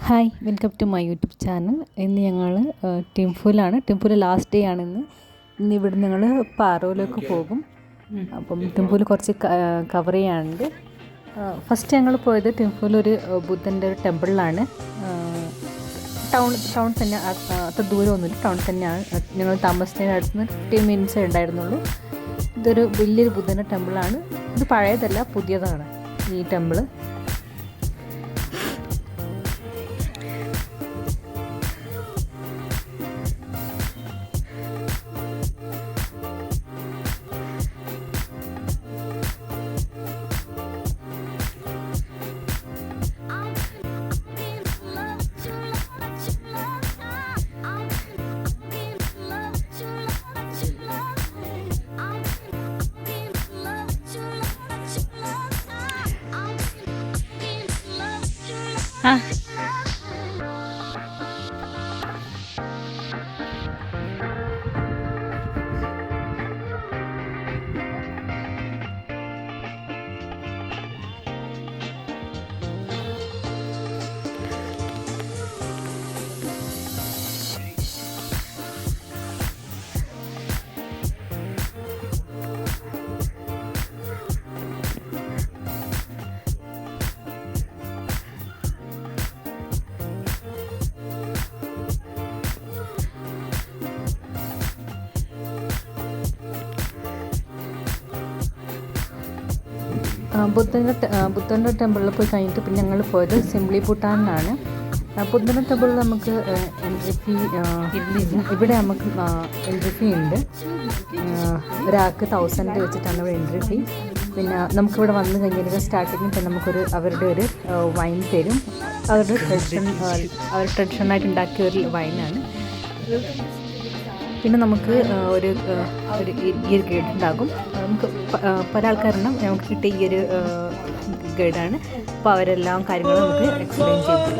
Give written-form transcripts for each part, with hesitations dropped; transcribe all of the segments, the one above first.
Hi, welcome to my YouTube channel. ഇന്ന് ഞങ്ങൾ ടിംഫുലാണ്. ടിംഫുല് last day ആണിന്ന്. ഇവിടെ ഞങ്ങൾ പാറോയിലേക്ക് പോകും. അപ്പം ടിംഫുല് കുറച്ച് കവർ ചെയ്യാനുണ്ട്. ഫസ്റ്റ് ഞങ്ങൾ പോയത് ടിംഫുലൊരു ബുദ്ധൻ്റെ ഒരു ടെമ്പിളിലാണ്. ടൗൺ തന്നെ, അത്ര ദൂരമൊന്നുമില്ല, ടൗൺ തന്നെയാണ്. ഞങ്ങൾ താമസിച്ചതിന് അടുത്ത് 15 മിനിറ്റ്സേ ഉണ്ടായിരുന്നുള്ളൂ. ഇതൊരു വലിയൊരു ബുദ്ധൻ്റെ ടെമ്പിളാണ്. ഇത് പഴയതല്ല, പുതിയതാണ് ഈ ടെമ്പിള്. ബുദ്ധൻ്റെ ടെമ്പിളിൽ പോയി കഴിഞ്ഞിട്ട് പിന്നെ ഞങ്ങൾ പോയത് സിംപ്ലി ഭൂട്ടാനിലാണ്. ബുദ്ധൻ്റെ ടെമ്പിളിൽ നമുക്ക് എൻട്രി ഫീ ഇവിടെ നമുക്ക് എൻട്രി ഫീ ഉണ്ട്. ഒരാൾക്ക് 1000 വെച്ചിട്ടാണ് ഇവിടെ എൻട്രി ഫീ. പിന്നെ നമുക്കിവിടെ വന്നു കഴിഞ്ഞാൽ സ്റ്റാർട്ടിങ്ങിൽ തന്നെ അവരുടെ ഒരു വൈൻ തരും. അവരുടെ ട്രഡീഷണലായിട്ട് ഉണ്ടാക്കിയ ഒരു വൈനാണ്. പിന്നെ നമുക്ക് ഒരു ഗൈഡ് ഉണ്ടാകും. നമുക്ക് പല ആൾക്കാരെണ്ണം നമുക്ക് കിട്ടിയ ഈ ഒരു ഗൈഡാണ്. അപ്പോൾ അവരെല്ലാം കാര്യങ്ങളും നമുക്ക് എക്സ്പ്ലെയിൻ ചെയ്തു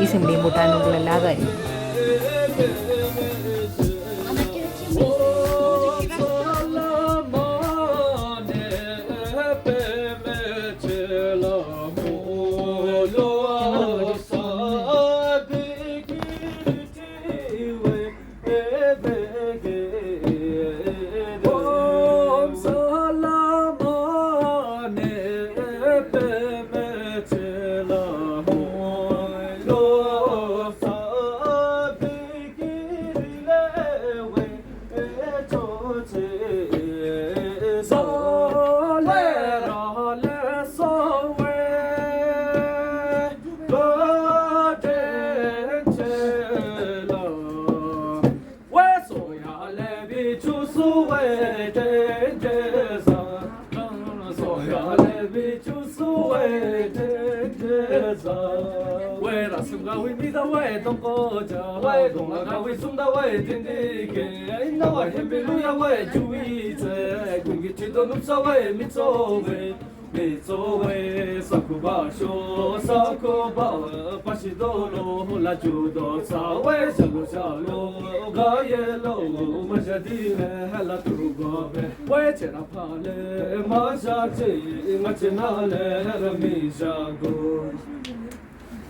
ഈ സിംപ്ലി ഭൂട്ടാനിലുള്ള എല്ലാ കാര്യങ്ങളും.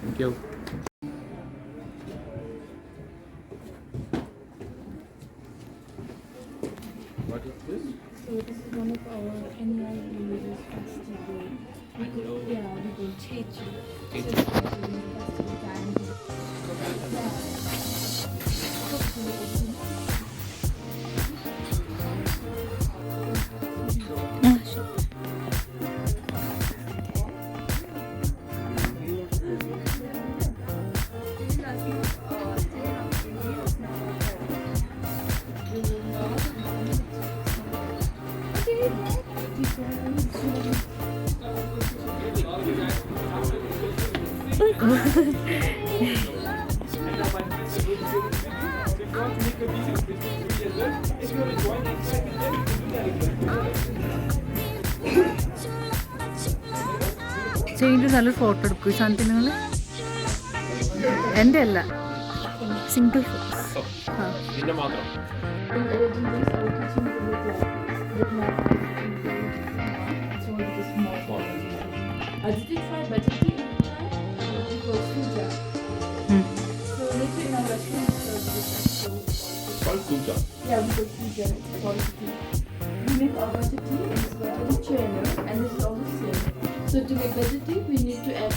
Thank you. What is this? So this is one of our annual religious festival. We go Cheju. So it's during the festival time. Change നല്ലൊരു ഫോട്ടോ എടുക്കും ഈ സാധനത്തിന്. നിങ്ങൾ എൻ്റെ അല്ല, സിംഗിൾ മാത്രം. Did you try vegetarian? Because Suja. Yeah, we got 3 bottles of tea. We make our butter tea in this butter churner, and this is all the same. So to make butter tea, we need to add.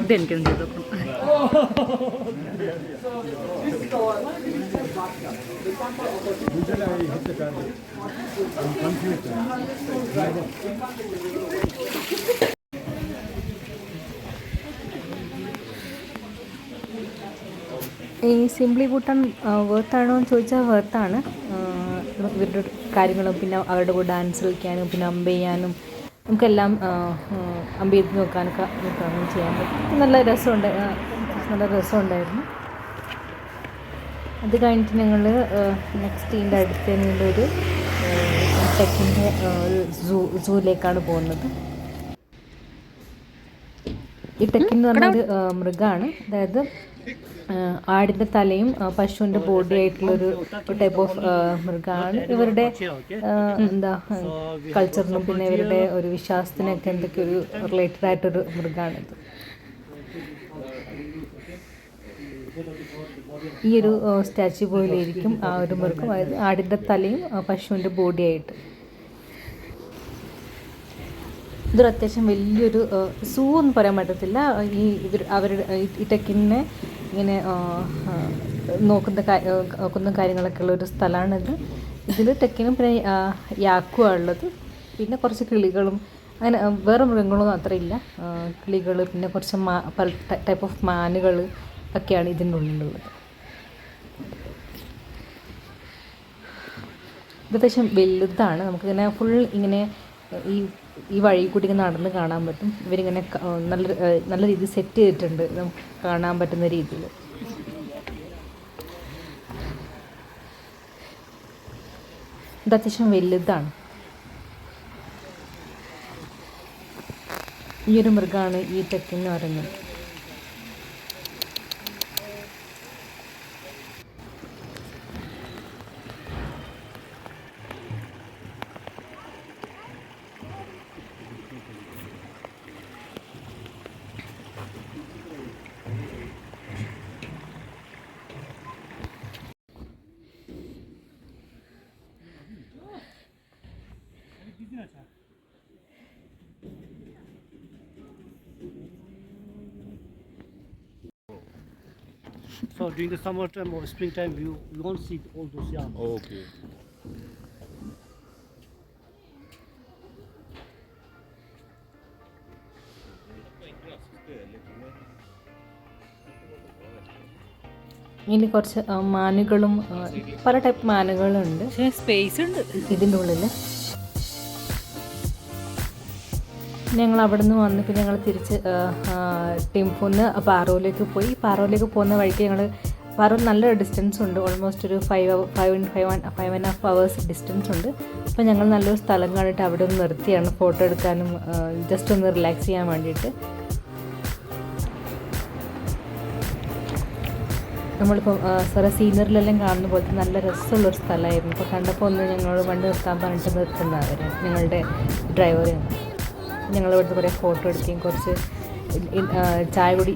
ഇതെനിക്കും ചെയ്തു ഈ simply Bhutan വേർത്താണോ എന്ന് ചോദിച്ചാൽ വേർത്താണ്. ഇവരുടെ കാര്യങ്ങളും പിന്നെ അവരുടെ കൂടെ dance കളിക്കാനും പിന്നെ അമ്പ് ചെയ്യാനും നമുക്കെല്ലാം അമ്പ് ചെയ്ത് നോക്കാനൊക്കെ നമുക്ക് ചെയ്യാൻ പറ്റും. നല്ല രസമുണ്ടായിരുന്നു. അത് കഴിഞ്ഞിട്ട് ഞങ്ങൾ നെക്സ്റ്റ് ഇതിൻ്റെ അടുത്ത് തന്നെയുള്ളൊരു ടെക്കിൻ്റെ ഒരു സൂവിലേക്കാണ് പോകുന്നത്. ഈ ടെക്കിൻ എന്ന് പറഞ്ഞൊരു മൃഗമാണ്, അതായത് ആടിൻ്റെ തലയും പശുവിൻ്റെ ബോഡി ആയിട്ടുള്ളൊരു ടൈപ്പ് ഓഫ് മൃഗമാണ്. ഇവരുടെ എന്താ കൾച്ചറിനും പിന്നെ ഇവരുടെ ഒരു വിശ്വാസത്തിനൊക്കെ എന്തൊക്കെ ഒരു റിലേറ്റഡ് ആയിട്ടൊരു മൃഗമാണിത്. ഈ ഒരു സ്റ്റാച്യു പോലെയിരിക്കും ആ ഒരു മൃഗം, അതായത് ആടിൻ്റെ തലയും പശുവിൻ്റെ ബോഡി ആയിട്ട്. ഇതൊരു അത്യാവശ്യം വലിയൊരു സൂ എന്ന് പറയാൻ പറ്റത്തില്ല. അവരുടെ ഈ ടെക്കിനെ ഇങ്ങനെ നോക്കുന്ന കാര്യങ്ങളൊക്കെ ഉള്ള ഒരു സ്ഥലമാണിത്. ഇതിൽ ടെക്കിനും പിന്നെ യാക്കുവാണ് ഉള്ളത്, പിന്നെ കുറച്ച് കിളികളും അങ്ങനെ വേറെ മൃഗങ്ങളൊന്നും അത്ര ഇല്ല. കിളികൾ പിന്നെ കുറച്ച് പല ടൈപ്പ് ഓഫ് മാനുകൾ ഒക്കെയാണ് ഇതിൻ്റെ ഉള്ളിലുള്ളത്. ഇത് അത്യാവശ്യം വലുതാണ്. നമുക്കിങ്ങനെ ഫുൾ ഇങ്ങനെ ഈ വഴി കൂടി ഇങ്ങനെ നടന്ന് കാണാൻ പറ്റും. ഇവരിങ്ങനെ നല്ല രീതിയിൽ സെറ്റ് ചെയ്തിട്ടുണ്ട് നമുക്ക് കാണാൻ പറ്റുന്ന രീതിയിൽ. ഇത് അത്യാവശ്യം വലുതാണ്. ഈ ഒരു മൃഗമാണ് ഈ ടെക്കെന്ന് പറയുന്നത്. So during the summertime or springtime, you won't see all those yams. Okay. ഇനി കുറച്ച് മാനുകളും പല ടൈപ്പ് മാനുകളുണ്ട്. സ്പേസ് ഉണ്ട് ഇതിൻ്റെ ഉള്ളിൽ. ഞങ്ങൾ അവിടെ നിന്ന് വന്ന് പിന്നെ ഞങ്ങൾ തിരിച്ച് ടിംഫുന്ന് പാറോയിലേക്ക് പോയി. പാറോയിലേക്ക് പോകുന്ന വഴിക്ക് ഞങ്ങൾ പാറോ നല്ല ഡിസ്റ്റൻസ് ഉണ്ട്, ഓൾമോസ്റ്റ് ഒരു 5.5 hours ഡിസ്റ്റൻസ് ഉണ്ട്. അപ്പോൾ ഞങ്ങൾ നല്ലൊരു സ്ഥലം കണ്ടിട്ട് അവിടെ ഒന്ന് നിർത്തിയാണ് ഫോട്ടോ എടുക്കാനും ജസ്റ്റ് ഒന്ന് റിലാക്സ് ചെയ്യാൻ വേണ്ടിയിട്ട്. നമ്മളിപ്പോൾ സീനറിലെല്ലാം കാണുന്ന പോലത്തെ നല്ല രസമുള്ളൊരു സ്ഥലമായിരുന്നു. അപ്പോൾ കണ്ടപ്പോൾ ഒന്ന് ഞങ്ങളോട് വണ്ടി നിർത്താൻ പറഞ്ഞിട്ട് നിർത്തുന്നവർ ഞങ്ങളുടെ ഡ്രൈവർ. ഞങ്ങളിവിടുന്ന് കുറേ ഫോട്ടോ എടുക്കുകയും കുറച്ച് ചായ കുടി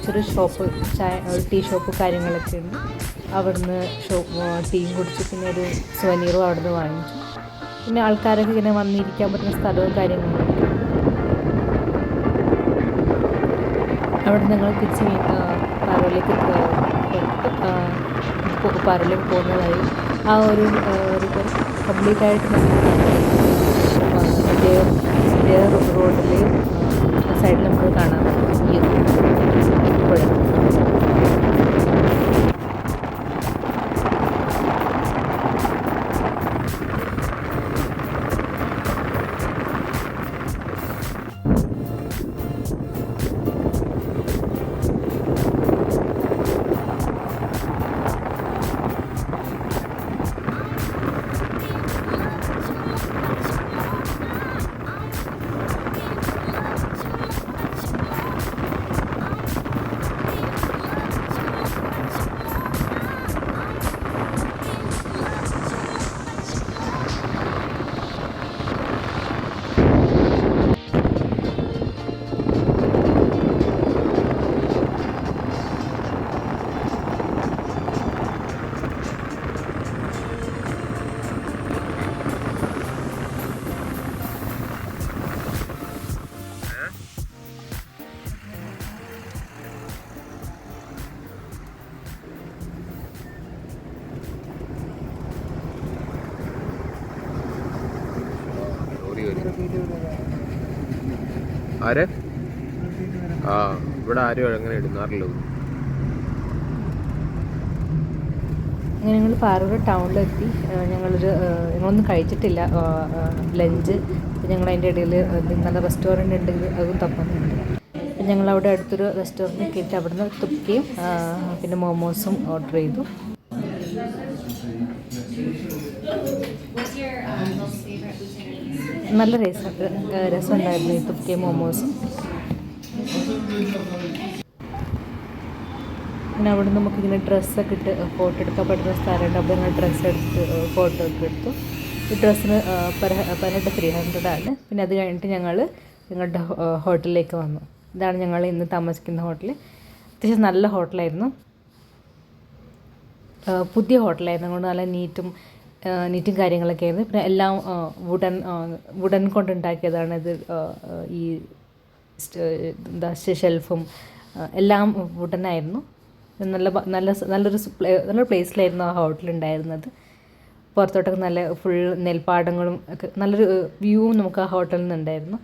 ചെറിയ ഷോപ്പ് ടീ ഷോപ്പ് കാര്യങ്ങളൊക്കെ ഉണ്ട്. അവിടുന്ന് ടീയും കുടിച്ച് പിന്നെ ഒരു സുവനീറും അവിടുന്ന് വാങ്ങിച്ചു. പിന്നെ ആൾക്കാരൊക്കെ ഇങ്ങനെ വന്നിരിക്കാൻ പറ്റുന്ന സ്ഥലവും കാര്യങ്ങളും. അവിടെ ഞങ്ങൾ തിരിച്ച് പാറയിലേക്ക് പോകുന്ന വഴി ആ ഒരു കംപ്ലീറ്റായിട്ട് മറ്റേ റോഡിൽ സൈഡിൽ നമുക്ക് കാണാൻ പറ്റും ഈ പുഴ. ആരെ ഇവിടെ ആരും അങ്ങനെ ഇടുന്നാറില്ല. അങ്ങനെ ഞങ്ങൾ പാറൂർ ടൗണിലെത്തി. ഞങ്ങളൊന്നും കഴിച്ചിട്ടില്ല ലഞ്ച്. ഞങ്ങൾ അതിൻ്റെ ഇടയിൽ നല്ല റെസ്റ്റോറൻറ്റ് ഉണ്ടെങ്കിൽ അതും തപ്പുന്നുണ്ട്. ഞങ്ങളവിടെ അടുത്തൊരു റെസ്റ്റോറൻറ്റിൽ കയറ്റി അവിടെ നിന്ന് തുപ്പിയും പിന്നെ മോമോസും ഓർഡർ ചെയ്തു. നല്ല രസമുണ്ടായിരുന്നു ഈ തുപ്കെ മോമോസ്. പിന്നെ അവിടെ നമുക്കിങ്ങനെ ഡ്രസ്സൊക്കെ ഇട്ട് ഫോട്ടോ എടുക്കാൻ പറ്റുന്ന സ്ഥലമുണ്ട്. അവിടെ ഞങ്ങൾ ഡ്രസ്സ് എടുത്ത് ഫോട്ടോ ഒക്കെ എടുത്തു. ഈ ഡ്രസ്സിന് പെർ ഹെഡ് 300 ആണ്. പിന്നെ അത് കഴിഞ്ഞിട്ട് ഞങ്ങളുടെ ഹോട്ടലിലേക്ക് വന്നു. ഇതാണ് ഞങ്ങൾ ഇന്ന് താമസിക്കുന്ന ഹോട്ടൽ. അത്യാവശ്യം നല്ല ഹോട്ടലായിരുന്നു, പുതിയ ഹോട്ടലായിരുന്നു. അതുകൊണ്ട് നല്ല നീറ്റും കാര്യങ്ങളൊക്കെ ആയിരുന്നു. പിന്നെ എല്ലാം വുഡൻ കൊണ്ടുണ്ടാക്കിയതാണ്. ഇത് ഈ ഷെൽഫും എല്ലാം വുഡനായിരുന്നു. നല്ലൊരു പ്ലേസിലായിരുന്നു ആ ഹോട്ടലുണ്ടായിരുന്നത്. പുറത്തോട്ടൊക്കെ നല്ല ഫുൾ നെൽപ്പാടങ്ങളും ഒക്കെ നല്ലൊരു വ്യൂവും നമുക്ക് ആ ഹോട്ടലിൽ നിന്നുണ്ടായിരുന്നു.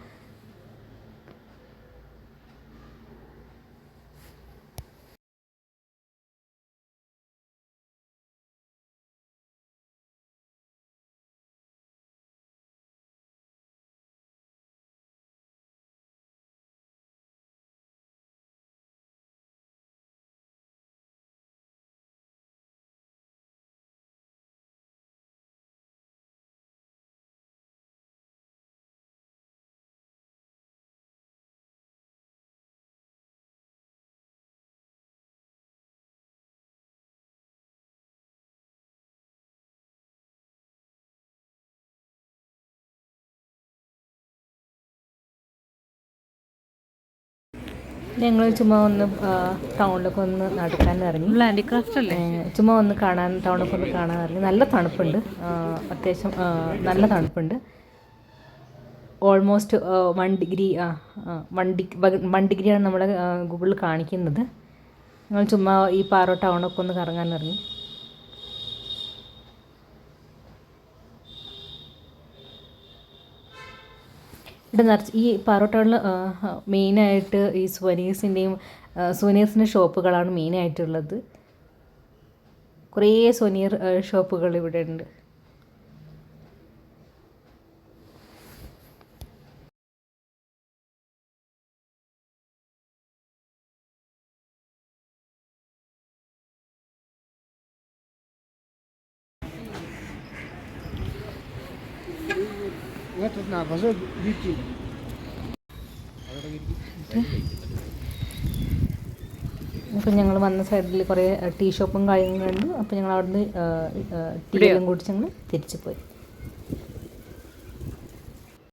ഞങ്ങൾ ചുമ്മാ ഒന്ന് ടൗണിലൊക്കെ ഒന്ന് നടക്കാൻ ഇറങ്ങി. ഹാൻഡിക്രാഫ്റ്റ് അല്ലേ? ചുമ്മാ ഒന്ന് ടൗണൊക്കെ ഒന്ന് കാണാൻ ഇറങ്ങി. നല്ല തണുപ്പുണ്ട്, അത്യാവശ്യം നല്ല തണുപ്പുണ്ട്. ഓൾമോസ്റ്റ് 1 ഡിഗ്രി 1 ഡിഗ്രിയാണ് നമ്മുടെ ഗൂഗിളിൽ കാണിക്കുന്നത്. ഞങ്ങൾ ചുമ്മാ ഈ പാറോ ടൗണൊക്കെ ഒന്ന് കറങ്ങാൻ ഇറങ്ങി. ഇവിടെ നിറച്ച് ഈ പാറോ ടൗണിൽ മെയിനായിട്ട് ഈ സുവനീഴ്സിൻ്റെ ഷോപ്പുകളാണ് മെയിനായിട്ടുള്ളത്. കുറേ സുവനീർ ഷോപ്പുകൾ ഇവിടെ ഉണ്ട്. അപ്പോൾ ഞങ്ങൾ വന്ന സൈഡിൽ കുറേ ടീ ഷോപ്പും കാര്യങ്ങളും കണ്ടു. അപ്പോൾ ഞങ്ങൾ അവിടുന്ന് ടീ എല്ലാം കുടിച്ച് ഞങ്ങൾ തിരിച്ചു പോയി.